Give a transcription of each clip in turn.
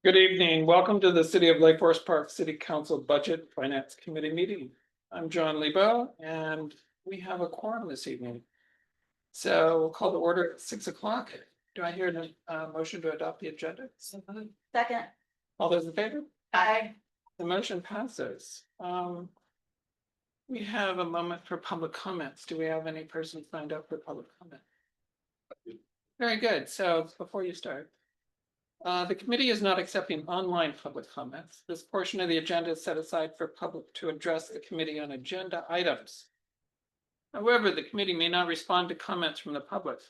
Good evening. Welcome to the City of Lake Forest Park City Council Budget Finance Committee meeting. I'm John Lebo, and we have a quorum this evening. So we'll call the order at 6 o'clock. Do I hear a motion to adopt the agenda? Second. All those in favor? Aye. The motion passes. We have a moment for public comments. Do we have any person signed up for public comment? Very good. So before you start, the committee is not accepting online public comments. This portion of the agenda is set aside for public to address the committee on agenda items. However, the committee may not respond to comments from the public.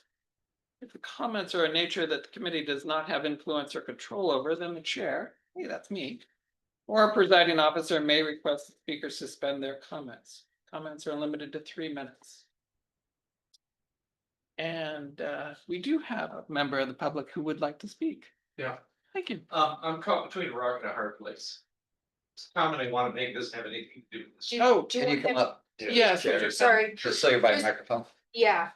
If the comments are a nature that the committee does not have influence or control over, then the chair, hey, that's me, or a presiding officer may request the speaker suspend their comments. Comments are limited to 3 minutes. And we do have a member of the public who would like to speak. Yeah. Thank you. I'm caught between a rock and a hard place. This comment I want to make doesn't have anything to do with this. Oh, Can you come up? yes. Sorry. Just so you're by the microphone. Yeah.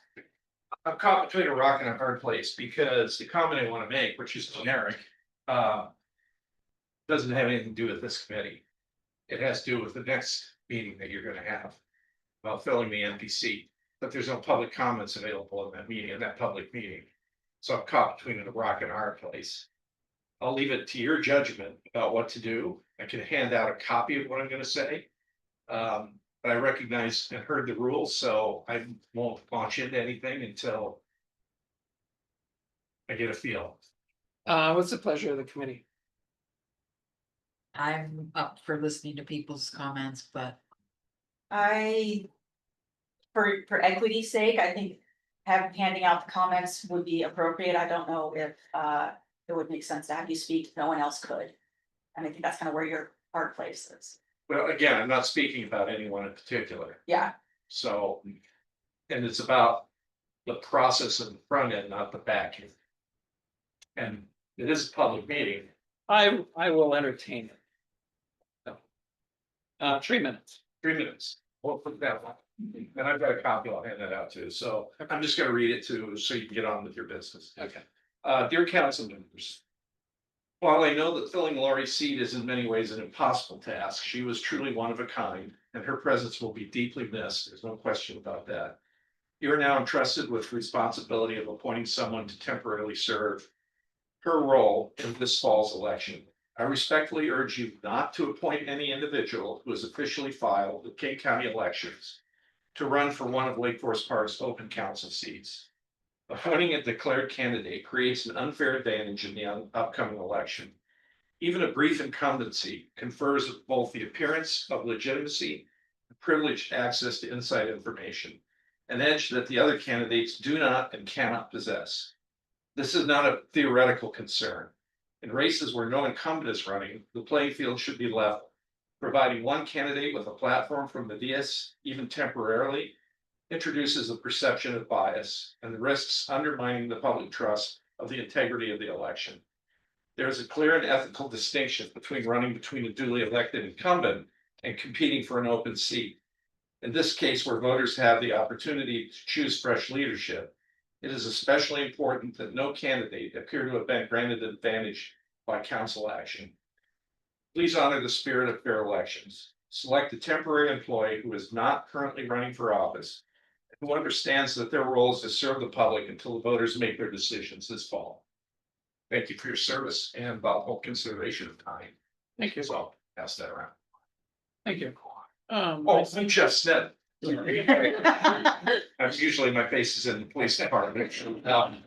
I'm caught between a rock and a hard place because the comment I want to make, which is generic, doesn't have anything to do with this committee. It has to do with the next meeting that you're going to have about filling the empty seat. But there's no public comments available in that meeting, in that public meeting. So I'm caught between a rock and a hard place. I'll leave it to your judgment about what to do. I can hand out a copy of what I'm going to say. But I recognize and heard the rules, so I won't launch into anything until I get a feel. What's the pleasure of the committee? I'm up for listening to people's comments, but For equity's sake, I think handing out the comments would be appropriate. I don't know if it would make sense to have you speak if no one else could. And I think that's kind of where your hard place is. Well, again, I'm not speaking about anyone in particular, Yeah. so. And it's about the process of the front end, not the back end. And it is a public meeting. I will entertain it. So, 3 minutes. 3 minutes. We'll put that one. And I've got a copy, I'll hand that out too. So I'm just gonna read it too, so you can get on with your business. Okay. Dear council members. While I know that filling Lori's seat is in many ways an impossible task, she was truly one of a kind, and her presence will be deeply missed. There's no question about that. You are now entrusted with responsibility of appointing someone to temporarily serve her role in this fall's election. I respectfully urge you not to appoint any individual who has officially filed with King County Elections to run for one of Lake Forest Park's open council seats. Appointing a declared candidate creates an unfair advantage in the upcoming election. Even a brief incumbency confers both the appearance of legitimacy and privileged access to inside information, an edge that the other candidates do not and cannot possess. This is not a theoretical concern. In races where no incumbent is running, the playing field should be level. Providing one candidate with a platform from the dais, even temporarily, introduces a perception of bias and risks undermining the public trust of the integrity of the election. There is a clear and ethical distinction between running between a duly elected incumbent and competing for an open seat. In this case, where voters have the opportunity to choose fresh leadership, it is especially important that no candidate appear to have been granted an advantage by council action. Please honor the spirit of fair elections. Select a temporary employee who is not currently running for office, who understands that their role is to serve the public until the voters make their decisions this fall. Thank you for your service and thoughtful consideration of time. Thank you. So I'll pass that around. Thank you. Oh, I'm Jeff Sned. I'm usually my face is in the police department,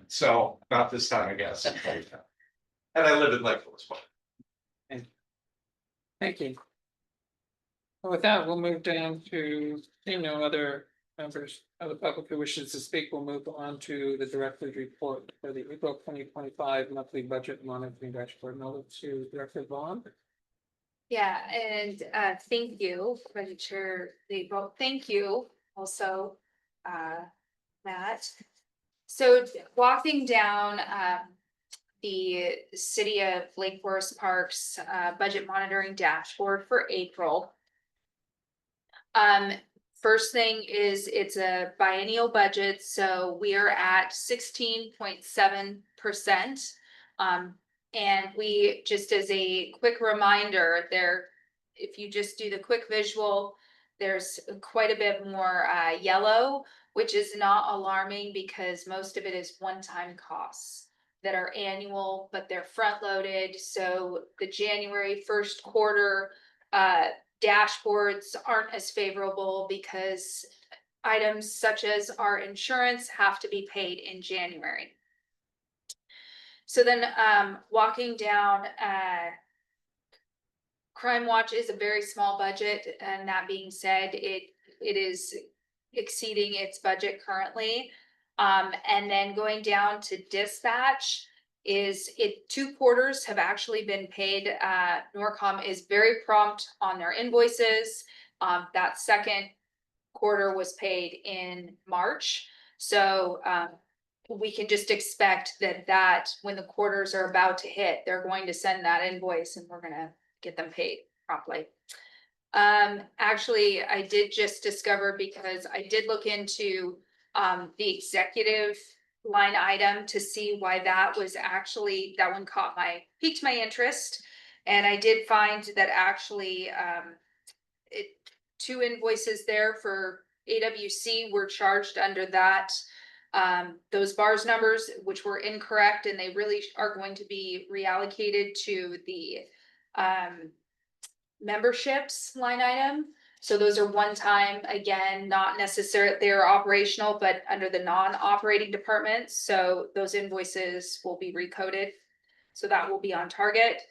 so not this time, I guess. And I live in Lake Forest Park. Thank you. Well, with that, we'll move down to seeing no other members of the public who wishes to speak. We'll move on to the director's report for the April 2025 monthly budget monitoring dashboard. Now to Director Vaughn. Yeah, and thank you, Budget Chair Lebo. Thank you also, Matt. So walking down the City of Lake Forest Park's budget monitoring dashboard for April. first thing is it's a biennial budget, so we are at 16.7%. And we, just as a quick reminder, there, if you just do the quick visual, there's quite a bit more yellow, which is not alarming because most of it is one-time costs that are annual, but they're front-loaded. So the January first quarter dashboards aren't as favorable because items such as our insurance have to be paid in January. So then, walking down, Crime Watch is a very small budget, and that being said, it is exceeding its budget currently. And then going down to dispatch is it 2 quarters have actually been paid. Norcom is very prompt on their invoices. That second quarter was paid in March. So, we can just expect that when the quarters are about to hit, they're going to send that invoice and we're gonna get them paid promptly. Actually, I did just discover, because I did look into the executive line item to see why that was actually, that one piqued my interest. And I did find that actually it 2 invoices there for AWC were charged under that those bars numbers, which were incorrect, and they really are going to be reallocated to the memberships line item. So those are one time, again, not necessarily, they're operational, but under the non-operating departments. So those invoices will be recoded. So that will be on target.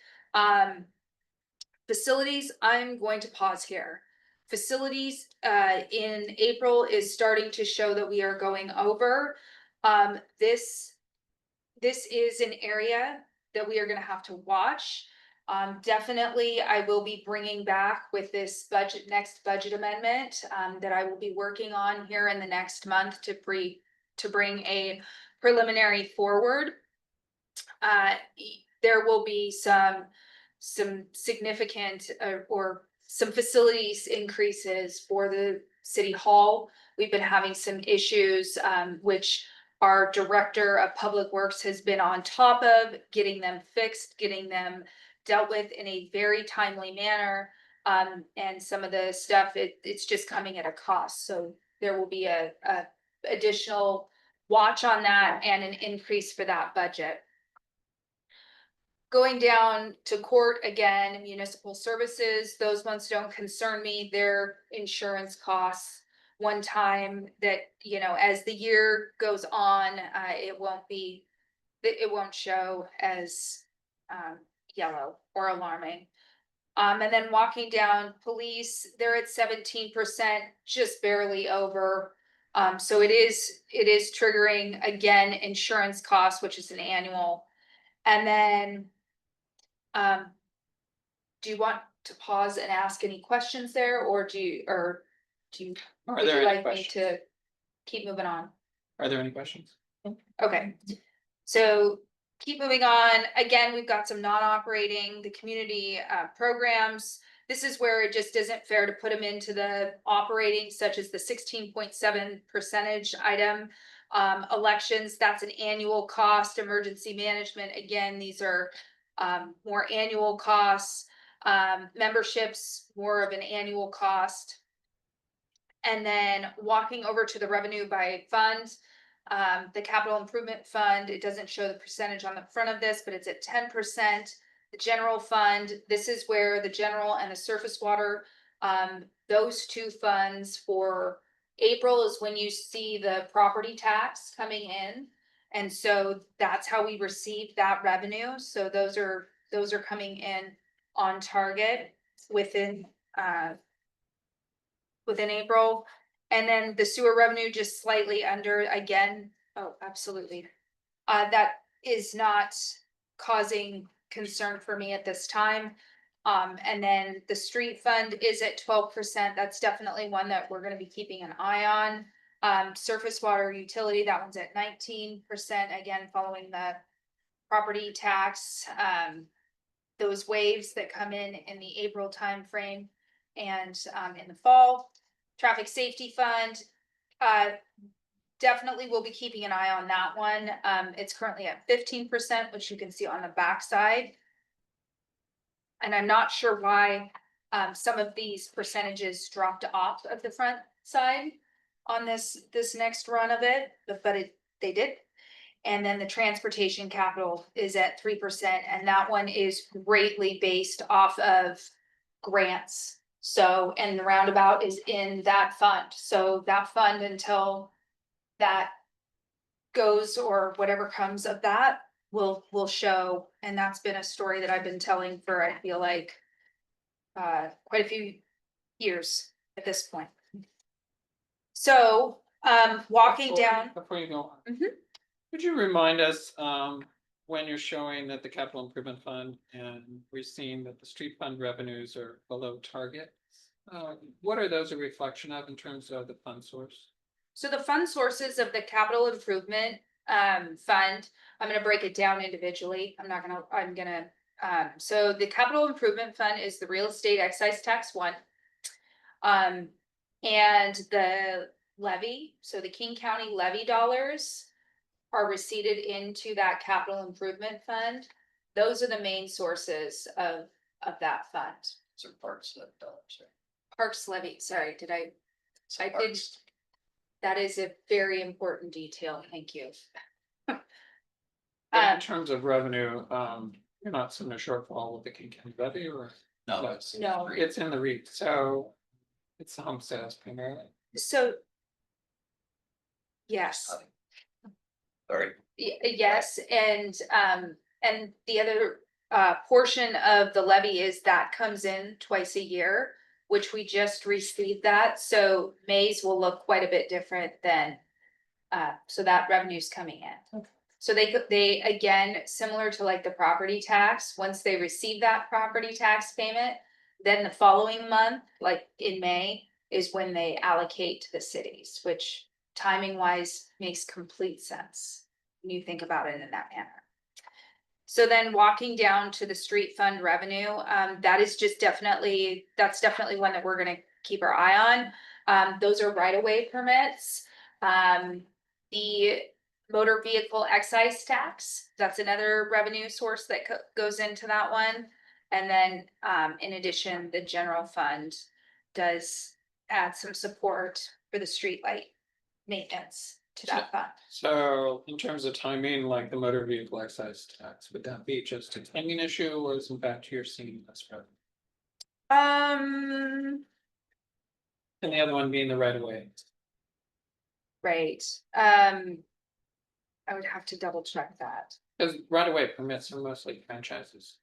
Facilities, I'm going to pause here. Facilities in April is starting to show that we are going over. This is an area that we are gonna have to watch. Definitely, I will be bringing back with this next budget amendment that I will be working on here in the next month to bring a preliminary forward. There will be some significant or some facilities increases for the city hall. We've been having some issues, which our director of public works has been on top of getting them fixed, getting them dealt with in a very timely manner. And some of the stuff, it's just coming at a cost. So there will be a additional watch on that and an increase for that budget. Going down to court again, municipal services, those ones don't concern me. Their insurance costs one time that, as the year goes on, it won't show as yellow or alarming. And then walking down police, they're at 17%, just barely over. So it is triggering again insurance costs, which is an annual. And then do you want to pause and ask any questions there, or do you Are would there you any like me questions? to keep moving on? Are there any questions? Okay, so keep moving on. Again, we've got some non-operating, the community programs. This is where it just isn't fair to put them into the operating, such as the 16.7% item. Elections, that's an annual cost. Emergency management, again, these are more annual costs. Memberships, more of an annual cost. And then walking over to the revenue by fund, the capital improvement fund, it doesn't show the percentage on the front of this, but it's at 10%. The general fund, this is where the general and the surface water, those 2 funds for April is when you see the property tax coming in. And so that's how we receive that revenue. So those are coming in on target within April. And then the sewer revenue just slightly under again. Oh, absolutely. That is not causing concern for me at this time. And then the street fund is at 12%. That's definitely one that we're going to be keeping an eye on. Surface water utility, that one's at 19%, again, following the property tax. Those waves that come in the April timeframe and in the fall. traffic safety fund, definitely we'll be keeping an eye on that one. It's currently at 15%, which you can see on the backside. And I'm not sure why, some of these percentages dropped off of the front side on this next run of it, but they did. And then the transportation capital is at 3%, and that one is greatly based off of grants. So, and the roundabout is in that fund, so that fund, until that goes or whatever comes of that, will show, and that's been a story that I've been telling for, I feel like, quite a few years at this point. So, walking down. Before you go on. Mhm. Could you remind us, when you're showing that the capital improvement fund and we're seeing that the street fund revenues are below target? What are those a reflection of in terms of the fund source? So the fund sources of the capital improvement fund, I'm gonna break it down individually. So the capital improvement fund is the real estate excise tax one. And the levy, so the King County levy dollars are receipted into that capital improvement fund. Those are the main sources of that fund. So parks left dollars, right? Parks levy, sorry, did I did. Parks. That is a very important detail, thank you. In terms of revenue, you're not seeing a shortfall with the King County levy, or? No, it's. No. It's in the REIT, so it's the home sales primarily. So. Yes, Sorry. yes, and the other portion of the levy is that comes in twice a year, which we just received that, so May's will look quite a bit different than. So that revenue's coming in. Okay. So they, again, similar to like the property tax, once they receive that property tax payment, then the following month, like in May, is when they allocate to the cities, which timing wise makes complete sense when you think about it in that manner. So then walking down to the street fund revenue, that's definitely one that we're gonna keep our eye on. Those are right-of-way permits. The motor vehicle excise tax, that's another revenue source that goes into that one. And then, in addition, the general fund does add some support for the streetlight maintenance to that fund. So in terms of timing, like the motor vehicle excise tax, would that be just a timing issue, or is in fact you're seeing less revenue? And the other one being the right of way. Right, I would have to double check that. Because right of way permits are mostly franchises.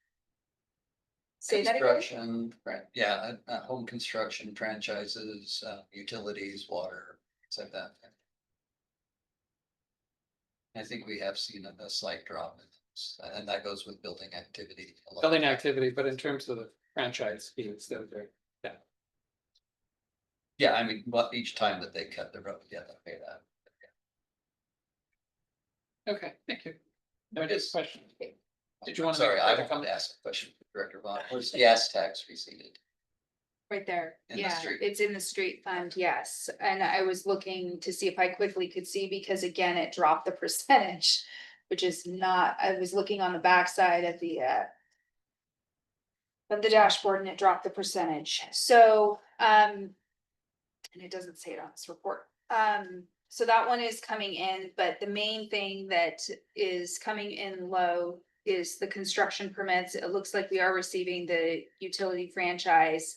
Say that again? Construction, right, yeah, home construction franchises, utilities, water, things like that. I think we have seen a slight drop in this, and that goes with building activity. Building activity, but in terms of the franchise fees, they're very, Yeah, I mean, but each time that they cut the road, yeah, they pay that. okay, thank you. No, just question. Did you I'm want to? sorry, I wanted to ask a question, Director Vaughn, where's the gas tax receipted? Right there, In the yeah, street. it's in the street fund, yes, and I was looking to see if I quickly could see, because again, it dropped the percentage. Which is not, I was looking on the backside of the dashboard, and it dropped the percentage, so, and it doesn't say it on this report. So that one is coming in, but the main thing that is coming in low is the construction permits. It looks like we are receiving the utility franchise.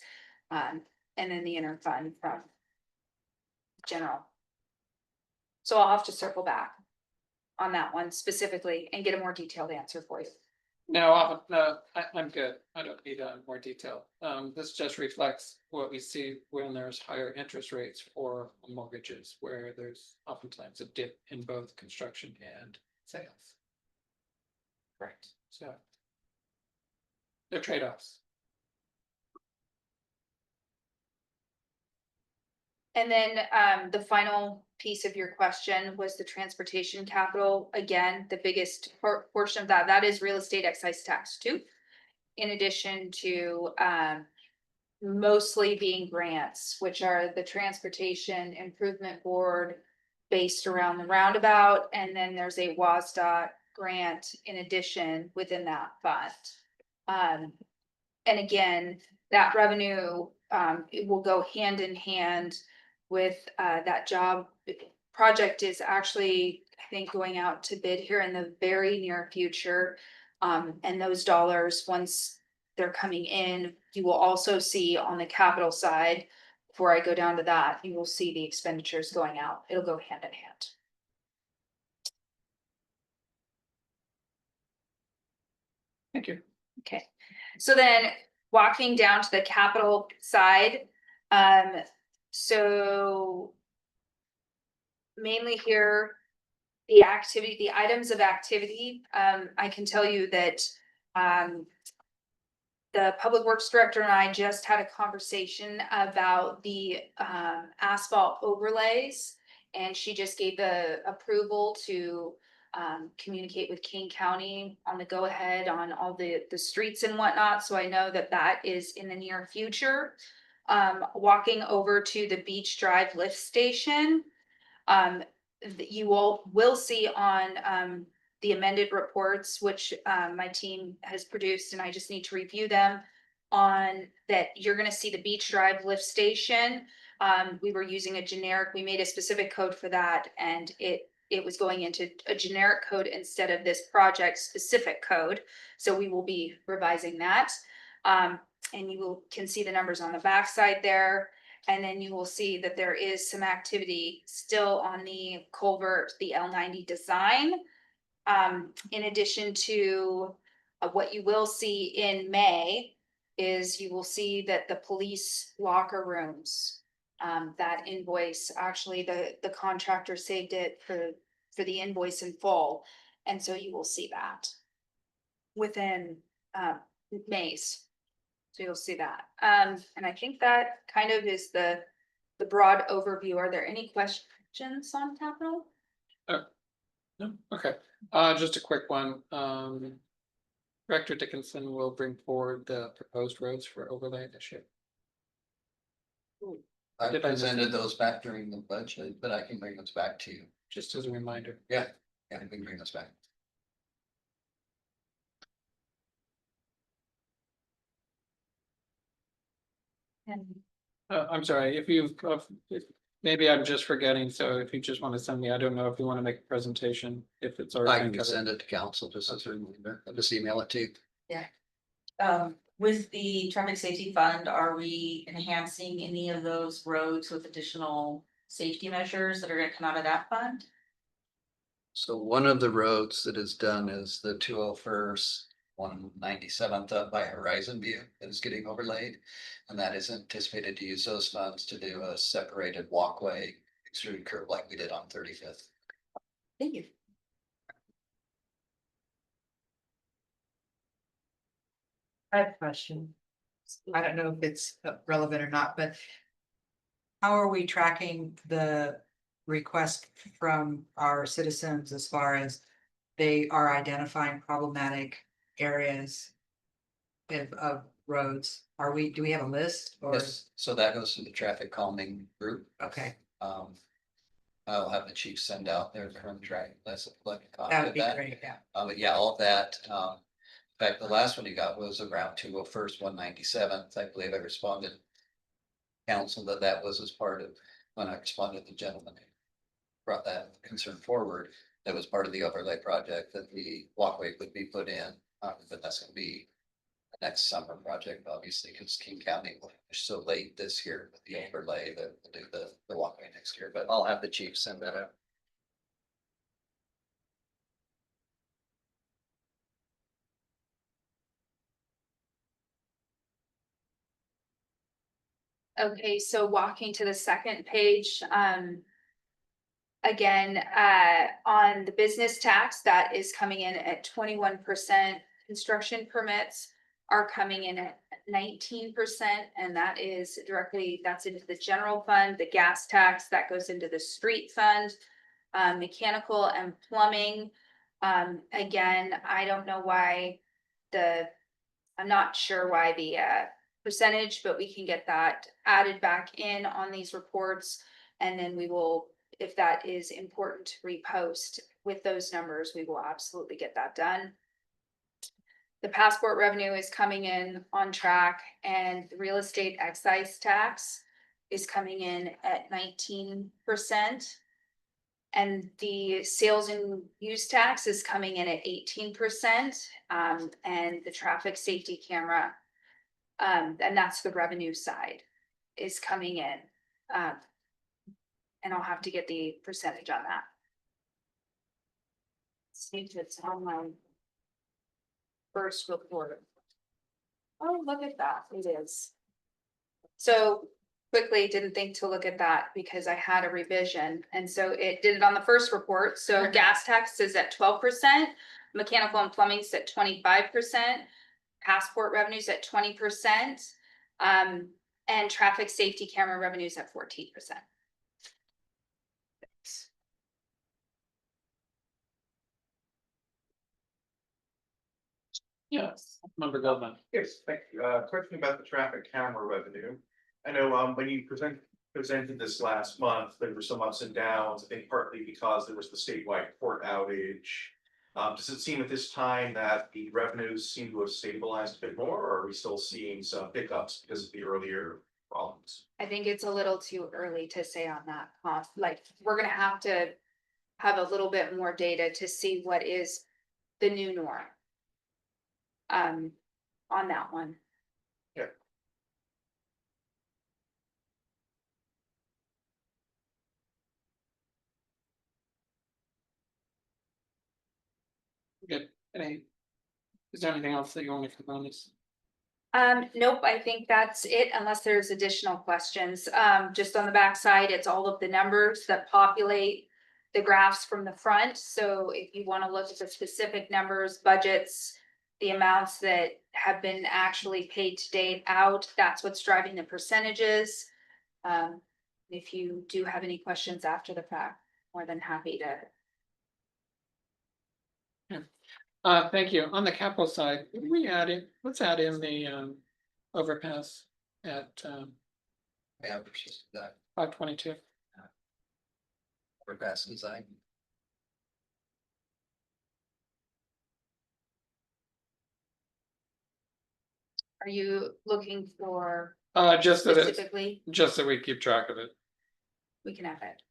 And then the interfund from general. So I'll have to circle back on that one specifically and get a more detailed answer for you. No, I'm good. I don't need more detail. This just reflects what we see when there's higher interest rates for mortgages, where there's oftentimes a dip in both construction and sales. Correct. So they're trade-offs. And then the final piece of your question was the transportation capital. Again, the biggest portion of that is real estate excise tax too. In addition to mostly being grants, which are the Transportation Improvement Board based around the roundabout, and then there's a WASDOT grant in addition within that fund. And again, that revenue, it will go hand in hand with, that job. Project is actually, I think, going out to bid here in the very near future. And those dollars, once they're coming in, you will also see on the capital side, before I go down to that, you will see the expenditures going out. It'll go hand in hand. Thank you. Okay, so then walking down to the capital side, so. Mainly here, the activity, the items of activity, I can tell you that, the Public Works Director and I just had a conversation about the, asphalt overlays. And she just gave the approval to, communicate with King County on the go-ahead on all the streets and whatnot, so I know that that is in the near future. Walking over to the Beach Drive lift station. You all will see on, the amended reports, which, my team has produced, and I just need to review them. On that, you're gonna see the Beach Drive lift station. We were using a generic, we made a specific code for that, and it was going into a generic code instead of this project specific code. So we will be revising that. And you can see the numbers on the backside there. And then you will see that there is some activity still on the culvert, the L90 design. In addition to, what you will see in May is you will see that the police locker rooms, that invoice, actually the contractor saved it for the invoice in full. And so you will see that within, May's. So you'll see that. And I think that kind of is the broad overview. Are there any questions on capital? No, okay, just a quick one, Director Dickinson will bring forward the proposed roads for overlay this year. I Did I miss presented it? those back during the budget, but I can bring those back to you. Just as a reminder. Yeah, I can bring those back. And I'm sorry, if you, maybe I'm just forgetting, so if you just want to send me, I don't know if you want to make a presentation, if it's I already. can been covered. send it to council just as a reminder. I'll just email it to you. With the traffic safety fund, are we enhancing any of those roads with additional safety measures that are gonna come out of that fund? So one of the roads that is done is the 201st, 197th up by Horizon View that is getting overlaid. And that is anticipated to use those funds to do a separated walkway extruded curb like we did on 35th. Thank you. I have a question. I don't know if it's relevant or not, but. How are we tracking the request from our citizens as far as they are identifying problematic areas? Of roads? Do we have a list or? Yes, so that goes to the traffic calming group. Okay, I'll have the chief send out their current track. That's like a copy that of would be that. great, yeah. But yeah, all of that, in fact, the last one you got was around 201st, 197th, I believe I responded. Council that was as part of, when I responded to the gentleman who brought that concern forward, that was part of the overlay project that the walkway would be put in, but that's gonna be the next summer project, obviously, because King County will finish so late this year with the overlay that we'll do the walkway next year, but I'll have the chief send that out. okay, so walking to the second page, again, on the business tax, that is coming in at 21%. Construction permits are coming in at 19%, and that is directly, that's into the general fund. The gas tax, that goes into the street fund. Mechanical and plumbing, again, I don't know why I'm not sure why the percentage, but we can get that added back in on these reports. And then we will, if that is important to repost with those numbers, we will absolutely get that done. The passport revenue is coming in on track, and the real estate excise tax is coming in at 19%. And the sales and use tax is coming in at 18%, and the traffic safety camera, and that's the revenue side, is coming in. And I'll have to get the percentage on that. See if it's on my first report. Oh, look at that, it is. So quickly, didn't think to look at that because I had a revision, and so it did it on the first report. So gas tax is at 12%, mechanical and plumbing is at 25%, passport revenues at 20%, and traffic safety camera revenues at 14%. Yes, Member Goldman. Yes, thank you. Question about the traffic camera revenue. I know, when you presented this last month, there were some ups and downs, I think partly because there was the statewide port outage. Does it seem at this time that the revenues seem to have stabilized a bit more, or are we still seeing some pickups because of the earlier problems? I think it's a little too early to say on that, like, we're gonna have to have a little bit more data to see what is the new norm. On that one. Good. Is there anything else that you want to comment on this? Nope, I think that's it, unless there's additional questions. Just on the backside, it's all of the numbers that populate the graphs from the front. So if you want to look at the specific numbers, budgets, the amounts that have been actually paid to date out, that's what's driving the percentages. If you do have any questions after the fact, more than happy to. Thank you. On the capital side, let's add in the overpass at Yeah, versus that 522. overpass design. Are you looking for Just that specifically? we keep track of it. We can have it.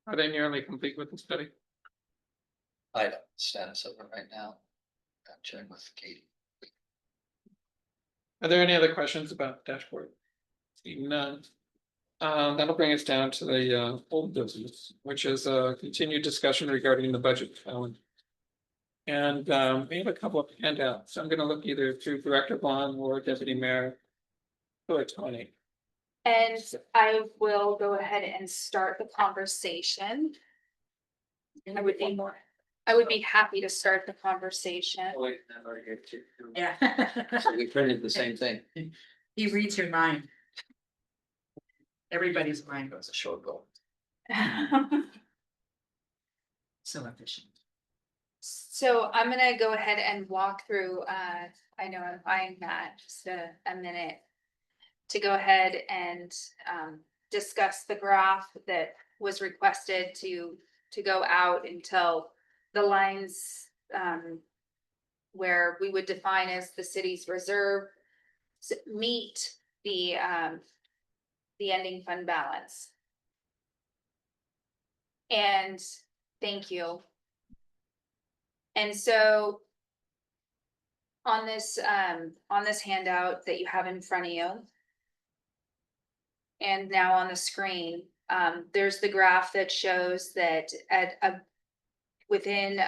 Are they nearly complete with the study? I don't know the status of it right now. I'll check with Katie. Are there any other questions about the dashboard? Seeing none. That'll bring us down to the old business, which is a continued discussion regarding the budget challenge. And we have a couple of handouts. I'm gonna look either through Director Vaughn or Deputy Mayor Tony. And I will go ahead and start the conversation. I would be happy to start the conversation. Yeah. So we printed the same thing. He reads your mind. Everybody's mind It goes was a short goal. so efficient. So I'm gonna go ahead and walk through, I know I'm buying that, just a minute. To go ahead and discuss the graph that was requested to go out until the lines where we would define as the city's reserve meet the ending fund balance. And thank you. And so on this handout that you have in front of you, and now on the screen, there's the graph that shows that within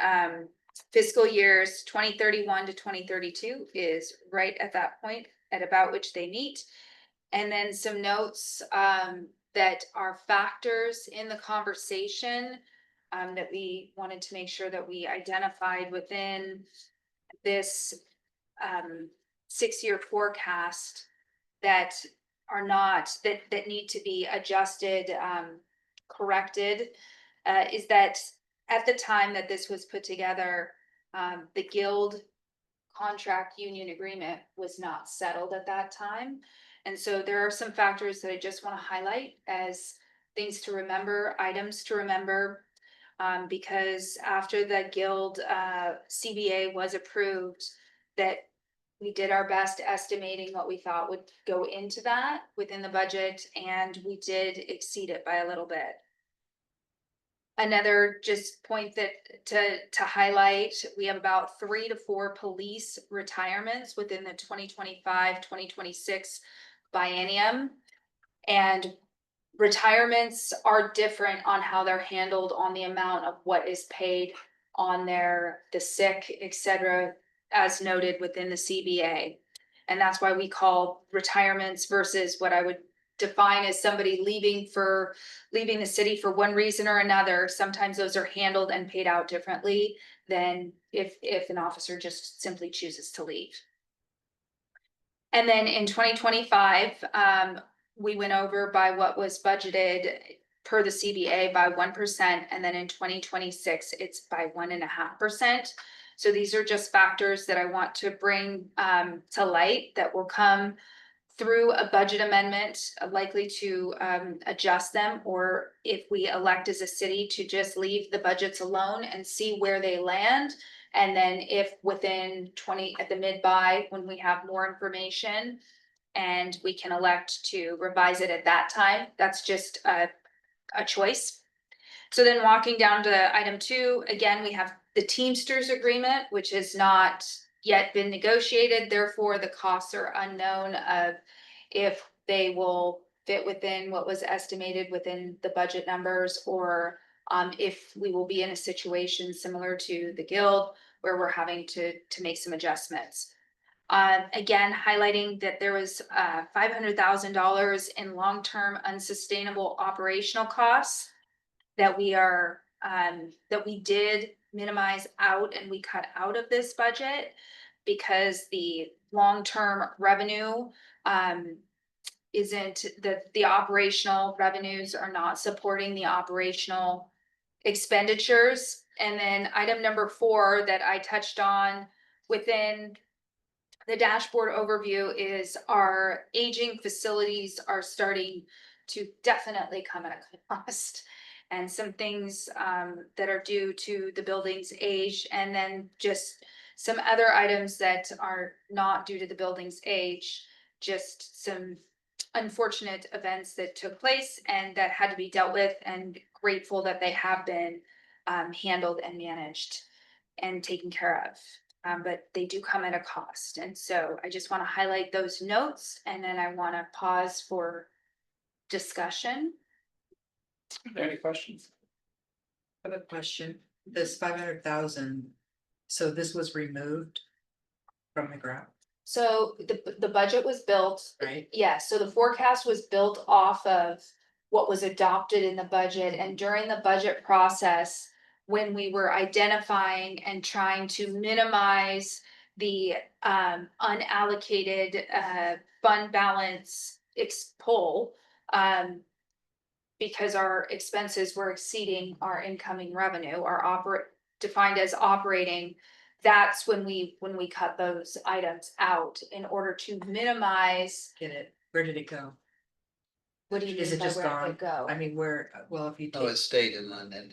fiscal years 2031 to 2032 is right at that point at about which they meet. And then some notes that are factors in the conversation that we wanted to make sure that we identified within this 6-year forecast that are not, that need to be adjusted, corrected, is that at the time that this was put together, the Guild contract union agreement was not settled at that time. And so there are some factors that I just want to highlight as things to remember, items to remember. Because after the guild CBA was approved, that we did our best estimating what we thought would go into that within the budget, and we did exceed it by a little bit. Another just point that to highlight, we have about 3 to 4 police retirements within the 2025-2026 biennium. And retirements are different on how they're handled, on the amount of what is paid on the sick, etc., as noted within the CBA. And that's why we call retirements versus what I would define as somebody leaving the city for one reason or another. Sometimes those are handled and paid out differently than if an officer just simply chooses to leave. And then in 2025, we went over by what was budgeted per the CBA by 1%, and then in 2026, it's by 1.5%. So these are just factors that I want to bring to light that will come through a budget amendment, likely to adjust them, or if we elect as a city to just leave the budgets alone and see where they land. And then if within at the mid-buy, when we have more information and we can elect to revise it at that time, that's just a choice. So then walking down to item 2, again, we have the Teamsters agreement, which has not yet been negotiated. Therefore, the costs are unknown of if they will fit within what was estimated within the budget numbers, or if we will be in a situation similar to the Guild where we're having to make some adjustments. Again, highlighting that there was $500,000 in long-term unsustainable operational costs that we did minimize out and we cut out of this budget, because the long-term revenue isn't the operational revenues are not supporting the operational expenditures. And then item number 4 that I touched on within the dashboard overview is our aging facilities are starting to definitely come at a cost. And some things that are due to the building's age, and then just some other items that are not due to the building's age, just some unfortunate events that took place and that had to be dealt with, and grateful that they have been handled and managed and taken care of. But they do come at a cost. And so I just want to highlight those notes, and then I want to pause for discussion. Are there any questions? I have a question. This 500,000, so this was removed from the ground, So the budget was built, right? yeah, so the forecast was built off of what was adopted in the budget, and during the budget process, when we were identifying and trying to minimize the unallocated fund balance pull, because our expenses were exceeding our incoming revenue, our defined as operating, that's when we cut those items out in order to minimize. Get it? Where did it go? What do you Is mean it by just where it gone? could go? I mean, where, well, if you No, it take, stayed in an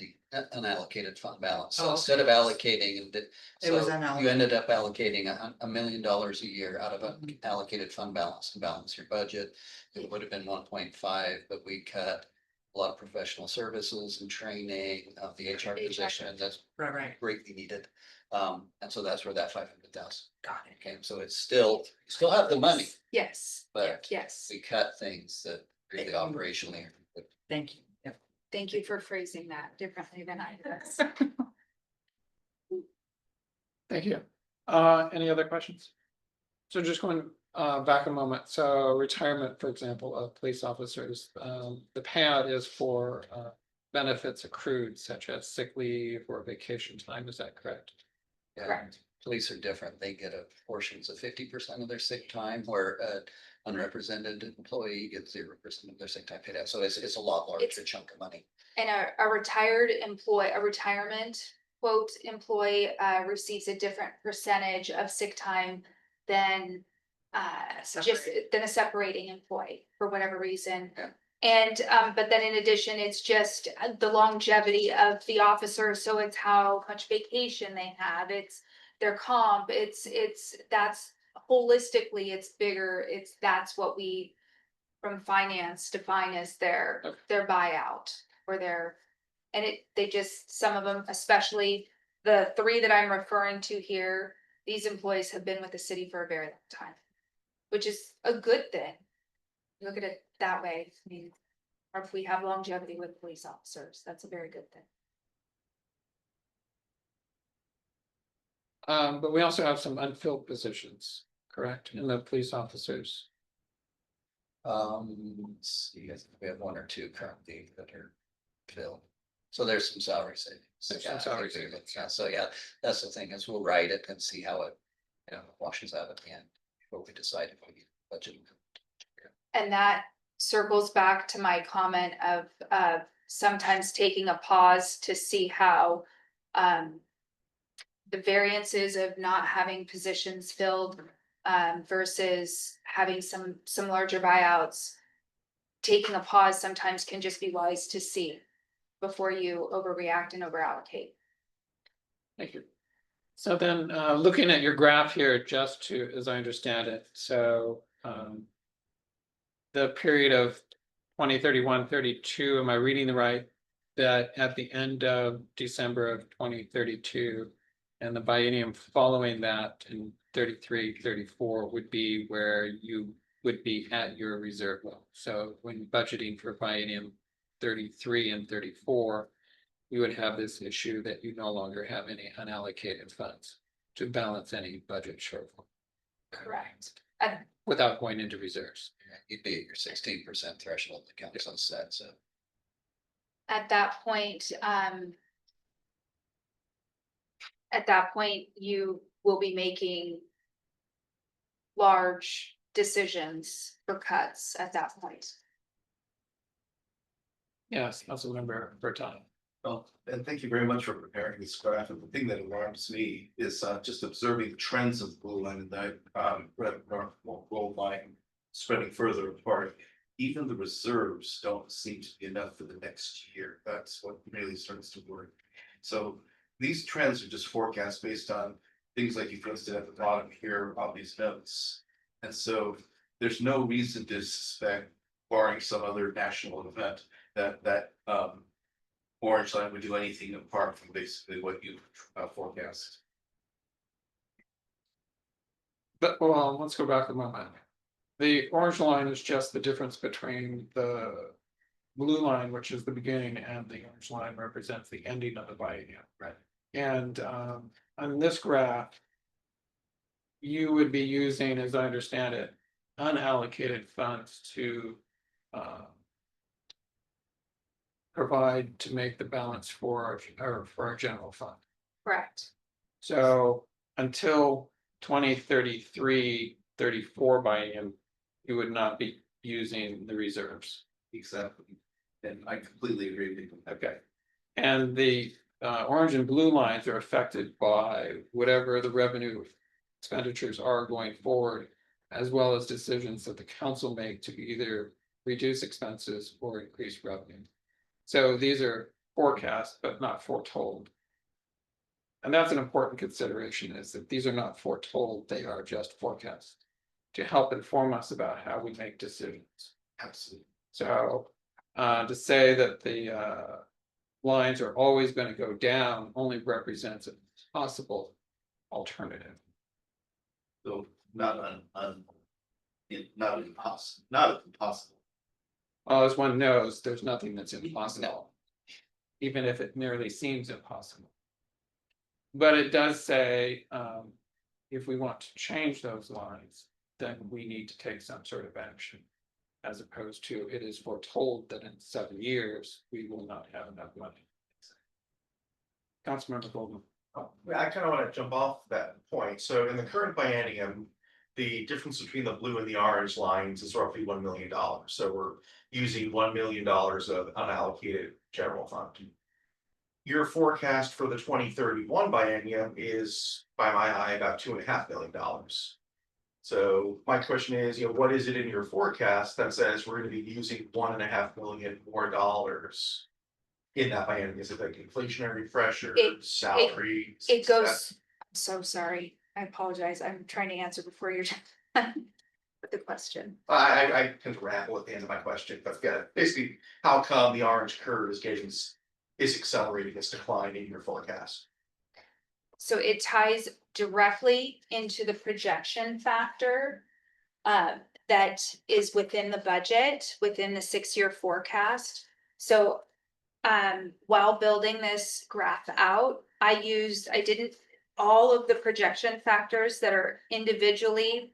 unallocated fund balance. Oh, So instead of okay. allocating, It was so unallocated. you ended up allocating $1 million a year out of an allocated fund balance to balance your budget. It would have been 1.5, but we cut a lot of professional services and training of the HR position that's right, greatly needed. And so that's where that 500,000 got it. came. So it's still, you still have the money, Yes, but yes, we cut things that really operationally. Thank you. Yep. thank you for phrasing that differently than I did. Thank you. Any other questions? So just going back a moment, so retirement, for example, of police officers, the payout is for benefits accrued such as sick leave or vacation time, is that correct? Yeah, Correct. police are different. They get a portions of 50% of their sick time, where unrepresented employee gets 0% of their sick time paid out. So it's a lot larger chunk of money. And a retired employee, a retirement quote employee receives a different percentage of sick time than just than a separating employee for whatever reason. Yeah. And but then in addition, it's just the longevity of the officer, so it's how much vacation they have, it's their comp, it's that's holistically, it's bigger, that's what we from finance define as their buyout or their, and they just, some of them, especially the three that I'm referring to here, these employees have been with the city for a very long time, which is a good thing. Look at it that way. I mean, or if we have longevity with police officers, that's a very good thing. But we also have some unfilled positions, correct, in the police officers. Let's see, I think we have one or two currently that are filled. So there's some salary savings. There's Yeah, some I salary think we- savings. yeah, so yeah, that's the thing is we'll write it and see how it, washes out at the end. Before we decide if we budget. And that circles back to my comment of sometimes taking a pause to see how the variances of not having positions filled versus having some larger buyouts. Taking a pause sometimes can just be wise to see before you overreact and overallocate. Thank you. So then, looking at your graph here, just to, as I understand it, so, the period of 2031, 32, am I reading the right? That at the end of December of 2032, and the biennium following that in 33, 34 would be where you would be at your reserve level. So when budgeting for biennium 33 and 34, you would have this issue that you no longer have any unallocated funds to balance any budget shortfall Correct. without going into reserves. You'd be at your 16% threshold the council set, so. At that point, you will be making large decisions for cuts at that point. Yes, Councilmember Bertani. Well, and thank you very much for preparing this graph. And the thing that alarms me is just observing the trends of the blue line and that red gold line spreading further apart. Even the reserves don't seem to be enough for the next year. That's what really starts to worry. So these trends are just forecast based on things like you've listed at the bottom here on these notes. And so there's no reason to suspect, barring some other national event, that orange line would do anything apart from basically what you forecast. But well, let's go back a moment. The orange line is just the difference between the blue line, which is the beginning, and the orange line represents the ending of the biennium. Right. And on this graph, you would be using, as I understand it, unallocated funds to provide to make the balance for our general fund. Correct. So until 2033, 34 biennium, you would not be using the reserves. Exactly. And I completely agree with you. Okay. And the orange and blue lines are affected by whatever the revenue expenditures are going forward, as well as decisions that the council make to either reduce expenses or increase revenue. So these are forecast, but not foretold. And that's an important consideration, is that these are not foretold, they are just forecasts to help inform us about how we make decisions. Absolutely. So to say that the lines are always going to go down only represents a possible alternative. So not impossible. As one knows, there's nothing that's impossible, even if it merely seems impossible. But it does say, if we want to change those lines, then we need to take some sort of action. As opposed to, it is foretold that in 7 years, we will not have enough money. Councilmember Goldman. I kind of want to jump off that point. So in the current biennium, the difference between the blue and the orange lines is roughly $1 million. So we're using $1 million of unallocated general fund. your forecast for the 2031 biennium is, by my eye, about $2.5 million. So my question is, what is it in your forecast that says we're gonna be using $1.5 million more dollars? In that biennium, is it like inflationary pressure, salary? It goes, I'm so sorry, I apologize, I'm trying to answer before you're done with the question. I can ramble at the end of my question, but yeah, basically, how come the orange curve is accelerating its decline in your forecast? So it ties directly into the projection factor. That is within the budget, within the 6-year forecast. So while building this graph out, I didn't, all of the projection factors that are individually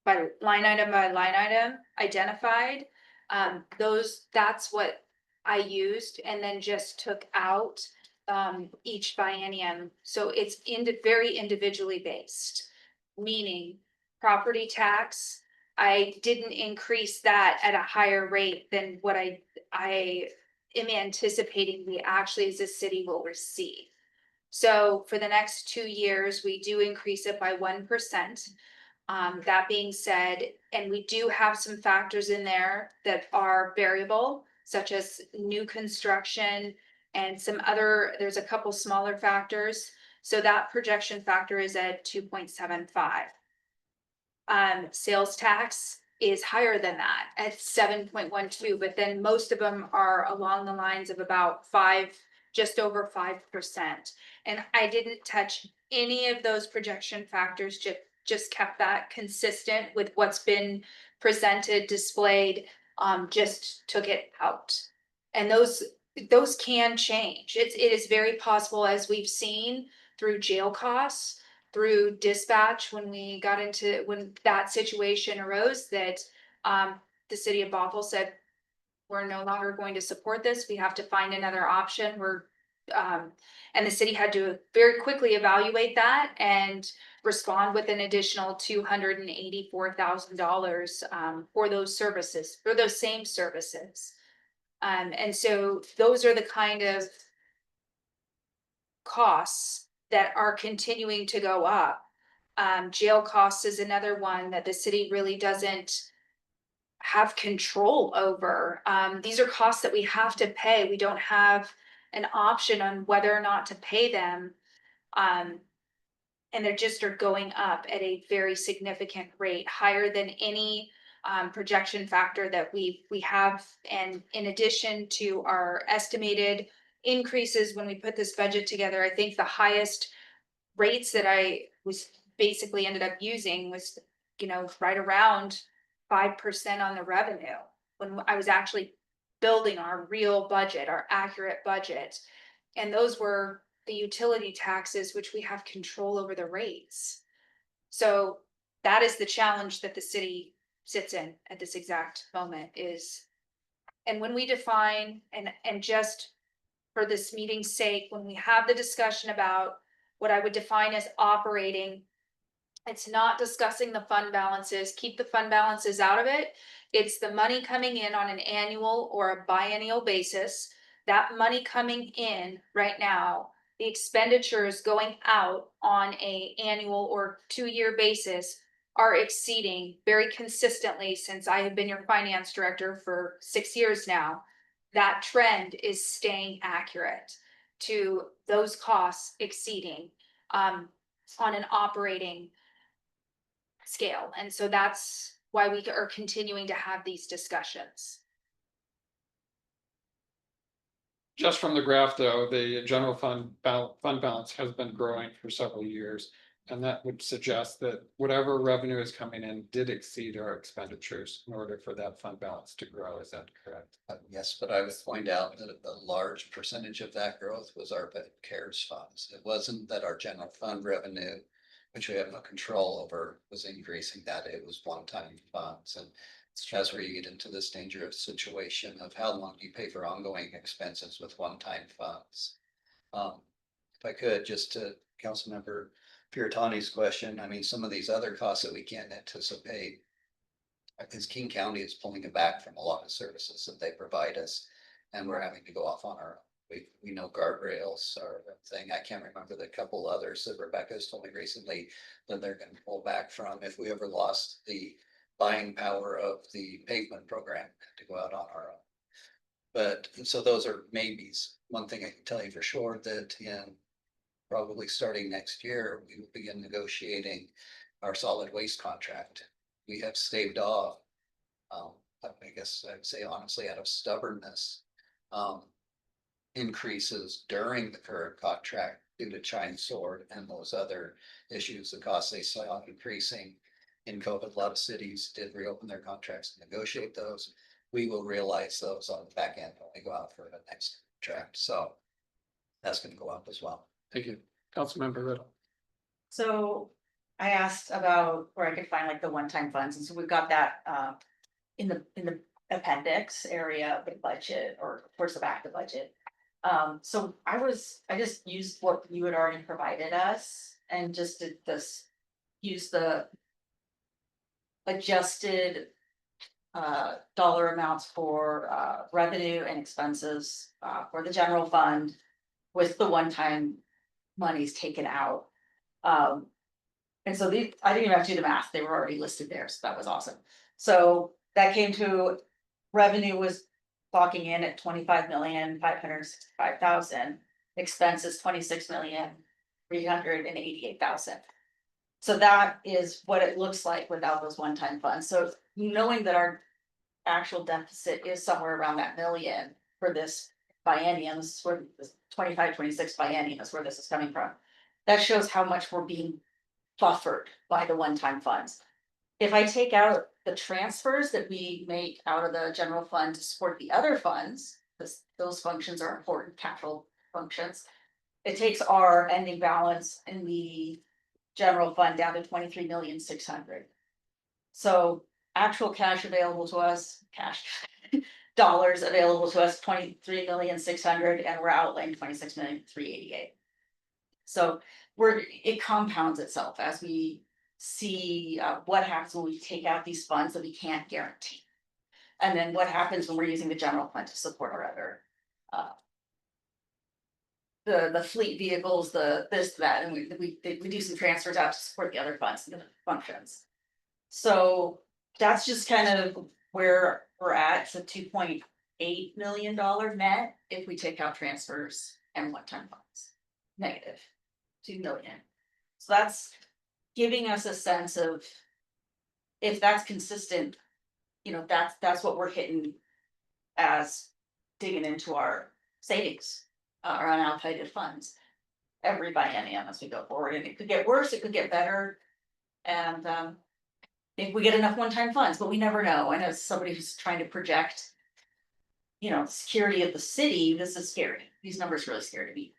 by line item identified. That's what I used and then just took out each biennium. So it's very individually based, meaning property tax, I didn't increase that at a higher rate than what I am anticipating we actually as a city will receive. So for the next 2 years, we do increase it by 1%. That being said, and we do have some factors in there that are variable, such as new construction and there's a couple smaller factors. So that projection factor is at 2.75. Sales tax is higher than that at 7.12, but then most of them are along the lines of about just over 5%. And I didn't touch any of those projection factors, just kept that consistent with what's been presented, displayed, just took it out. And those can change. It is very possible, as we've seen through jail costs, through dispatch, when that situation arose, that the city of Bothell said, we're no longer going to support this. We have to find another option. And the city had to very quickly evaluate that and respond with an additional $284,000 for those services, for those same services. And so those are the kind of costs that are continuing to go up. Jail costs is another one that the city really doesn't have control over. These are costs that we have to pay. We don't have an option on whether or not to pay them. And they just are going up at a very significant rate, higher than any projection factor that we have. And in addition to our estimated increases when we put this budget together, I think the highest rates that I was basically ended up using was, right around 5% on the revenue when I was actually building our real budget, our accurate budget. And those were the utility taxes, which we have control over the rates. So that is the challenge that the city sits in at this exact moment and when we define and just for this meeting's sake, when we have the discussion about what I would define as operating, it's not discussing the fund balances, keep the fund balances out of it. It's the money coming in on an annual or a biennial basis. That money coming in right now, the expenditures going out on an annual or 2-year basis are exceeding very consistently since I have been your finance director for 6 years now. That trend is staying accurate to those costs exceeding on an operating scale. And so that's why we are continuing to have these discussions. Just from the graph, though, the general fund balance has been growing for several years. And that would suggest that whatever revenue is coming in did exceed our expenditures in order for that fund balance to grow. Is that correct? Yes, but I would point out that a large percentage of that growth was our CARES funds. It wasn't that our general fund revenue, which we have no control over, was increasing that. It was one-time funds. And that's where you get into this dangerous situation of how long do you pay for ongoing expenses with one-time funds. If I could, just to Councilmember Piratani's question, I mean, some of these other costs that we can't anticipate, because King County is pulling it back from a lot of services that they provide us, and we're having to go off on our own, we know guardrails are a thing. I can't remember the couple others that Rebecca's told me recently that they're gonna pull back from if we ever lost the buying power of the pavement program to go out on our own. But, so those are maybes. One thing I can tell you for sure, that in probably starting next year, we will begin negotiating our solid waste contract. We have staved off, I guess I'd say honestly, out of stubbornness, increases during the current contract due to China sword and those other issues, the costs they saw increasing. In COVID, a lot of cities did reopen their contracts and negotiate those. We will realize those on the back end when we go out for the next contract, so that's gonna go up as well. Thank you. Councilmember Riddle. So I asked about where I could find like the one-time funds, and so we've got that in the appendix area of the budget, or towards the back of the budget. So I just used what you had already provided us and just did this, use the adjusted dollar amounts for revenue and expenses for the general fund with the one-time monies taken out. And so these, I didn't even have to do the math, they were already listed there, so that was awesome. So that came to, revenue was clocking in at 25,565,000, expenses 26,388,000. So that is what it looks like without those one-time funds. So knowing that our actual deficit is somewhere around that million for this biennium, this is where this 25-26 biennium is where this is coming from. That shows how much we're being buffered by the one-time funds. If I take out the transfers that we make out of the general fund to support the other funds, because those functions are important capital functions, it takes our ending balance in the general fund down to 23,600,000. So actual cash available to us, cash dollars available to us, 23,600,000, and we're outlaying 26,388,000. So it compounds itself as we see what happens when we take out these funds that we can't guarantee. And then what happens when we're using the general fund to support our other the fleet vehicles, the this, that, and we do some transfers out to support the other funds and the functions. So that's just kind of where we're at. It's a $2.8 million net if we take out transfers and one-time funds. Negative $2 million. So that's giving us a sense of, if that's consistent, you know, that's what we're hitting as digging into our savings, our unallocated funds every biennium as we go forward. And it could get worse, it could get better. And if we get enough one-time funds, but we never know. I know as somebody who's trying to project, you know, security of the city, this is scary. These numbers really scary to me.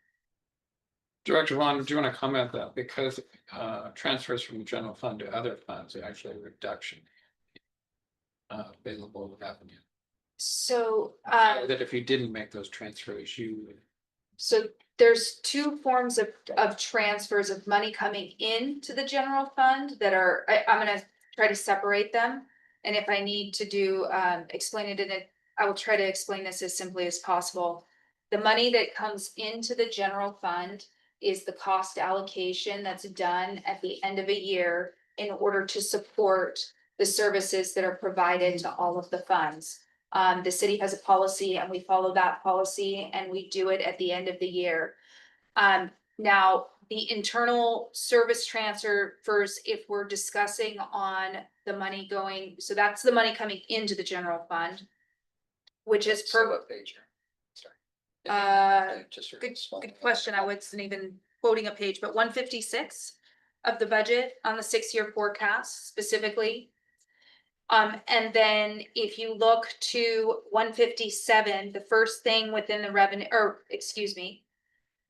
Director Vaughn, do you want to comment that because transfers from the general fund to other funds are actually a reduction available revenue? So, That if you didn't make those transfers, you would. so there's two forms of transfers of money coming into the general fund that are, I'm gonna try to separate them. And if I need to do, explain it in it, I will try to explain this as simply as possible. The money that comes into the general fund is the cost allocation that's done at the end of a year in order to support the services that are provided to all of the funds. The city has a policy and we follow that policy and we do it at the end of the year. Now, the internal service transfers, if we're discussing on the money going, so that's the money coming into the general fund, which is So what page? Just for good question. I wasn't even quoting a page, but 156 of the budget on the 6-year forecast specifically. And then if you look to 157, the first thing within the revenue, or excuse me,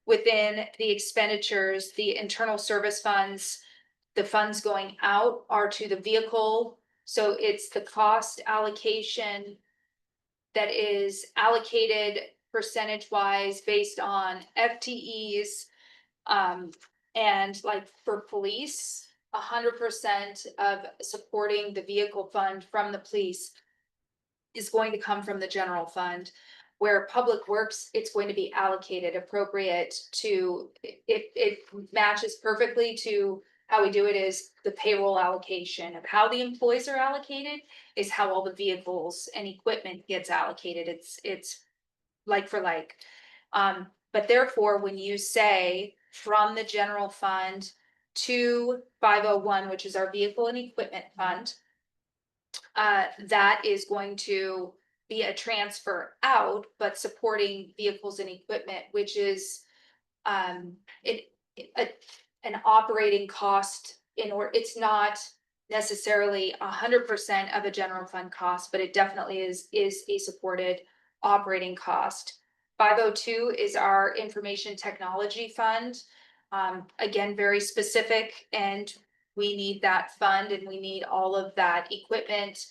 within the expenditures, the internal service funds, the funds going out are to the vehicle. So it's the cost allocation that is allocated percentage wise based on FTEs. And like for police, 100% of supporting the vehicle fund from the police is going to come from the general fund. Where Public Works, it's going to be allocated appropriate to, it matches perfectly to how we do it is the payroll allocation of how the employees are allocated is how all the vehicles and equipment gets allocated. It's like for like. But therefore, when you say from the general fund to 501, which is our vehicle and equipment fund, that is going to be a transfer out, but supporting vehicles and equipment, which is it, an operating cost it's not necessarily 100% of a general fund cost, but it definitely is a supported operating cost. 502 is our information technology fund. Again, very specific, and we need that fund and we need all of that equipment,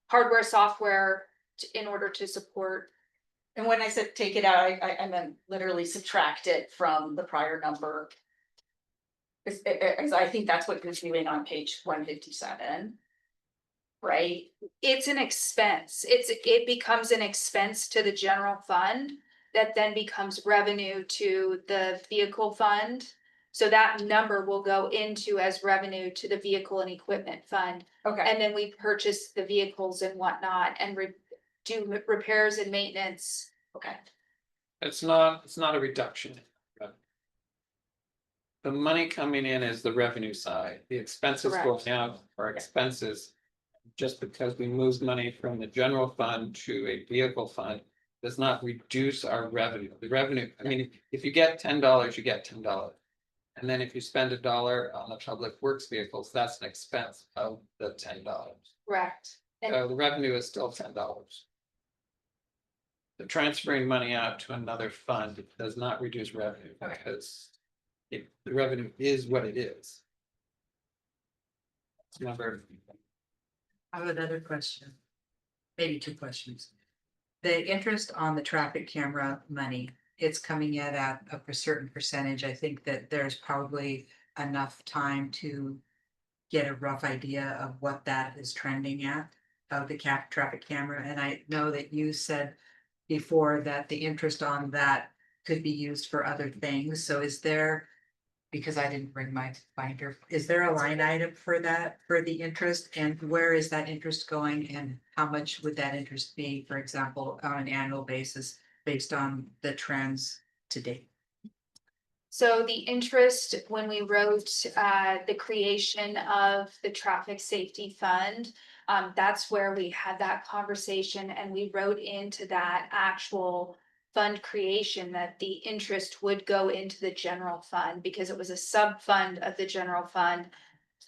hardware, software in order to support. And when I said take it out, I meant literally subtract it from the prior number. Because I think that's what you're doing on page 157. Right? It's an expense. It becomes an expense to the general fund that then becomes revenue to the vehicle fund. So that number will go into as revenue to the vehicle and equipment fund. Okay, And then we purchase the vehicles and whatnot and do repairs and maintenance. okay. It's not a reduction. The money coming in is the revenue side, the expenses Correct. going out are expenses. Just because we moved money from the general fund to a vehicle fund does not reduce our revenue. The revenue, I mean, if you get $10, you get $10. And then if you spend $1 on the public works vehicles, that's an expense of the $10. Correct. So the revenue is still $10. The transferring money out to another fund does not reduce revenue because the revenue is what it is. It's number. I have another question. Maybe two questions. The interest on the traffic camera money, it's coming in at a certain percentage. I think that there's probably enough time to get a rough idea of what that is trending at of the traffic camera. And I know that you said before that the interest on that could be used for other things. So is there, because I didn't bring my binder, is there a line item for that, for the interest? And where is that interest going? And how much would that interest be, for example, on an annual basis, based on the trends to date? So the interest, when we wrote the creation of the traffic safety fund, that's where we had that conversation and we wrote into that actual fund creation that the interest would go into the general fund because it was a sub fund of the general fund.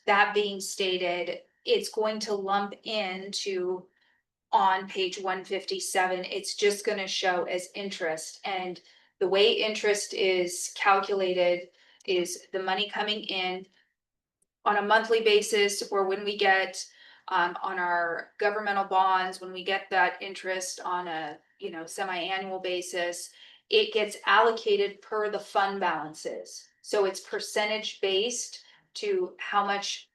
That being stated, it's going to lump into on page 157, it's just going to show as interest. And the way interest is calculated is the money coming in on a monthly basis, or when we get on our governmental bonds, when we get that interest on a semi-annual basis, it gets allocated per the fund balances. So it's percentage based to how much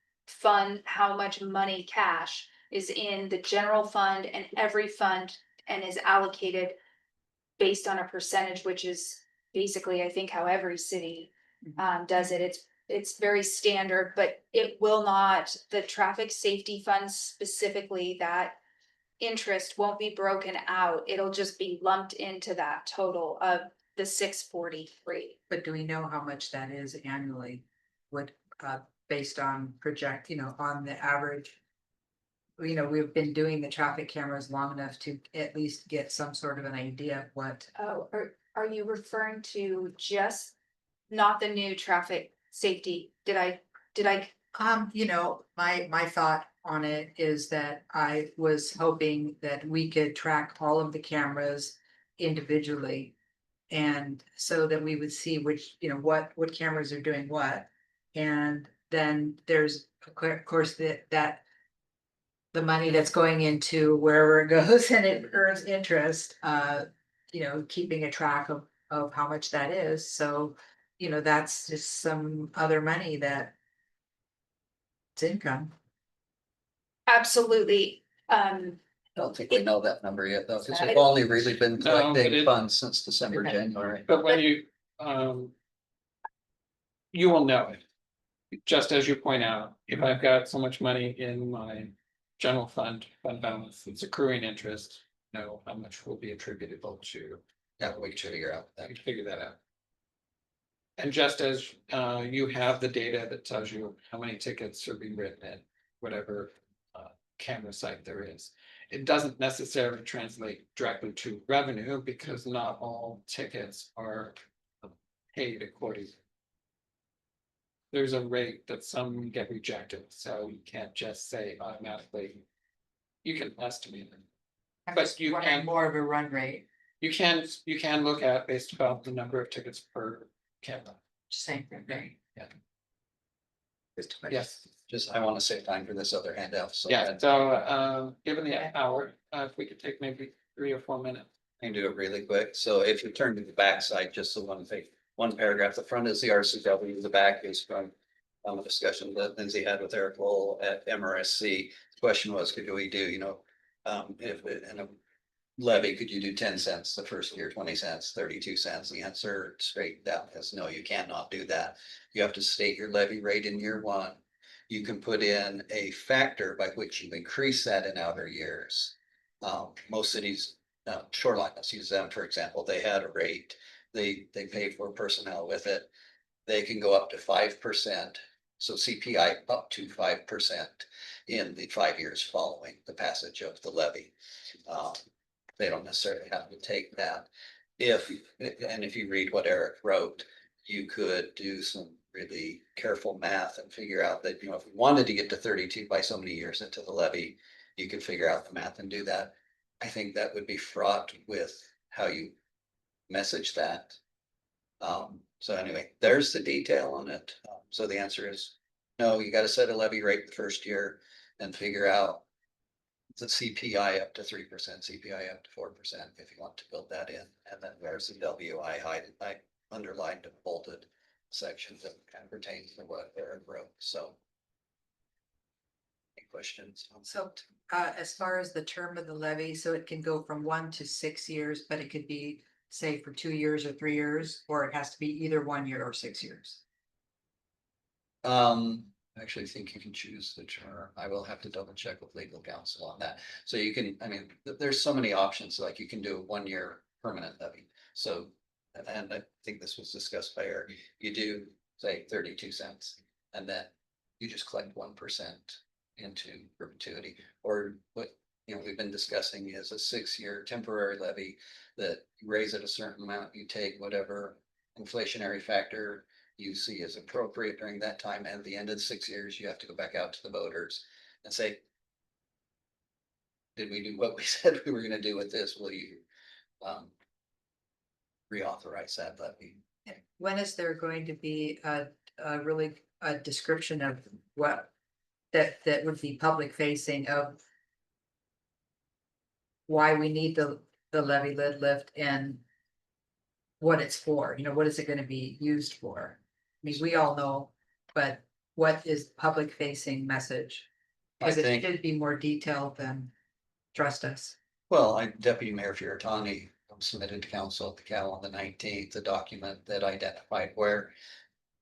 money cash is in the general fund and every fund and is allocated based on a percentage, which is basically, I think, how every city does it. It's very standard, but it will not, the traffic safety funds specifically, that interest won't be broken out. It'll just be lumped into that total of the 643. But do we know how much that is annually? What, based on on the average? We've been doing the traffic cameras long enough to at least get some sort of an idea of what. Oh, are you referring to just not the new traffic safety? Did I? My thought on it is that I was hoping that we could track all of the cameras individually. And so that we would see which, what cameras are doing what. And then there's, of course, that the money that's going into wherever it goes and it earns interest, keeping a track of how much that is. So, that's just some other money that it's income. Absolutely. Don't think we know that number yet, though, because I- we've only really been No, but collecting it- funds since December, Okay. January. But when you will know it. Just as you point out, if I've got so much money in my general fund balance, it's accruing interest, know how much will be attributable to. Yeah, we can figure out I that. can figure that out. And just as you have the data that tells you how many tickets are being written at whatever camera site there is. It doesn't necessarily translate directly to revenue because not all tickets are paid accordingly. There's a rate that some get rejected, so you can't just say automatically. You can estimate it. I'm But just you wondering can- more of a run rate, You can look at based upon the number of tickets per camera. just saying run rate. Yeah. Just a question. Yes, Just, I want to save time for this other handout, so. yeah, so given the hour, if we could take maybe 3 or 4 minutes. I can do it really quick. So if you turn to the back side, just the one thing, one paragraph, the front is the RCW, the back is from a discussion that Lindsay had with Eric Lowell at MRSC. The question was, could we do, if in a levy, could you do 10 cents the first year, 20 cents, 32 cents? The answer straight down is no, you cannot do that. You have to state your levy rate in year one. You can put in a factor by which you increase that in outer years. Most cities, Shoreline, let's use them, for example, they had a rate, they paid for personnel with it. They can go up to 5%, so CPI up to 5% in the 5 years following the passage of the levy. They don't necessarily have to take that. If you read what Eric wrote, you could do some really careful math and figure out that, if we wanted to get to 32 by so many years into the levy, you could figure out the math and do that. I think that would be fraught with how you message that. So anyway, there's the detail on it. So the answer is no, you gotta set a levy rate the first year and figure out the CPI up to 3%, CPI up to 4% if you want to build that in. And then there's the I underlined and bolted section that kind of pertains to what Eric wrote. So any questions? So, as far as the term of the levy, so it can go from 1 to 6 years, but it could be, say, for 2 years or 3 years, or it has to be either 1 year or 6 years. I actually think you can choose the term. I will have to double check with legal counsel on that. So you can, there's so many options, like you can do a 1 year permanent levy. So, and I think this was discussed by Eric, you do say 32 cents and then you just collect 1% into perpetuity. Or what, we've been discussing is a 6 year temporary levy that you raise it a certain amount, you take whatever inflationary factor you see as appropriate during that time, and at the end of the 6 years, you have to go back out to the voters and say, did we do what we said we were gonna do with this? Will you reauthorize that levy? When is there going to be a description of what that would be public facing of why we need the levy lid lift and what it's for, what is it gonna be used for? I mean, we all know, but what is public facing message? I Because it think, should be more detailed than trust us. well, Deputy Mayor Fioritani submitted to council at the Cal on the 19th, a document that identified where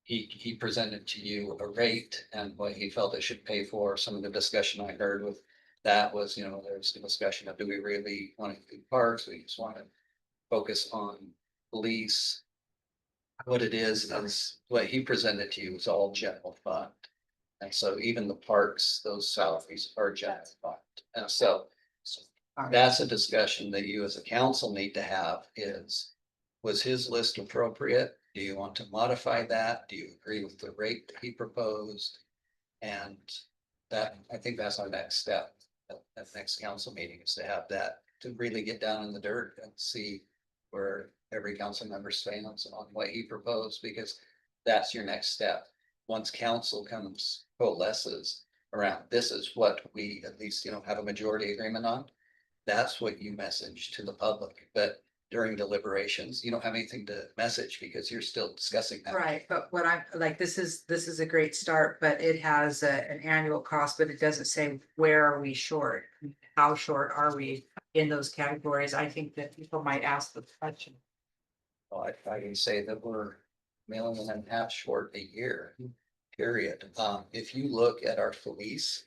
he presented to you a rate and what he felt it should pay for. Some of the discussion I heard with that was, there's a discussion of, do we really want to do parks? We just want to focus on police. What it is what he presented to you was all general fund. And so even the parks, those salaries are general fund. And so that's a discussion that you as a council need to have is, was his list appropriate? Do you want to modify that? Do you agree with the rate that he proposed? And that, I think that's our next step at the next council meeting, is to have that, to really get down in the dirt and see where every council member stands on what he proposed, because that's your next step. Once council coalesces around, this is what we at least, have a majority agreement on. That's what you message to the public. But during deliberations, you don't have anything to message because you're still discussing that. Right, but what I'm, like, this is a great start, but it has an annual cost, but it doesn't say where are we short? How short are we in those categories? I think that people might ask the question. Well, I can say that we're $1.5 million short a year, period. If you look at our police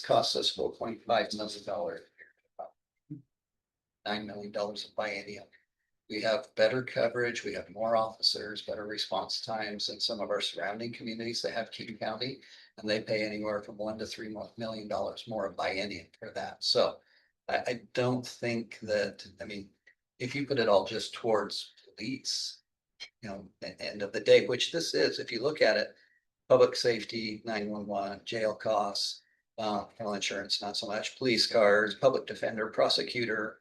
costs us $4.5 million. $9 million of biennium. We have better coverage, we have more officers, better response times in some of our surrounding communities that have King County. And they pay anywhere from $1 to $3 million more of biennium for that. So I don't think that, I mean, if you put it all just towards police, you know, at the end of the day, which this is, if you look at it, public safety, 911, jail costs, health insurance, not so much, police cars, public defender, prosecutor,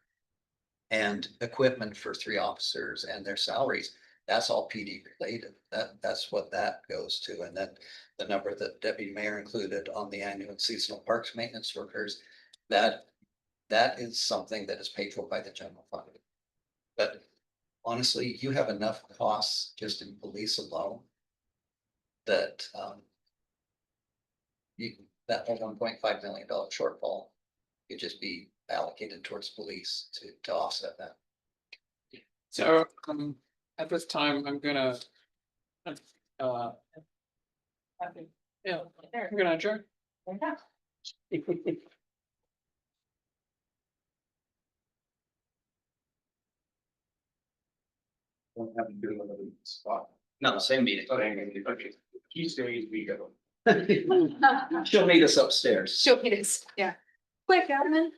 and equipment for 3 officers and their salaries. That's all PD related. That's what that goes to. And then the number that Deputy Mayor included on the annual and seasonal parks maintenance workers, that is something that is paid for by the general fund. But honestly, you have enough costs just in police alone that that whole $1.5 million shortfall could just be allocated towards police to offset that. So, at this time, I'm gonna. Yeah, I'm gonna adjourn. Don't have to do another spot. No, same meeting. Okay, key stage, we go. She'll meet us upstairs. She'll get it, yeah. Quick, admin.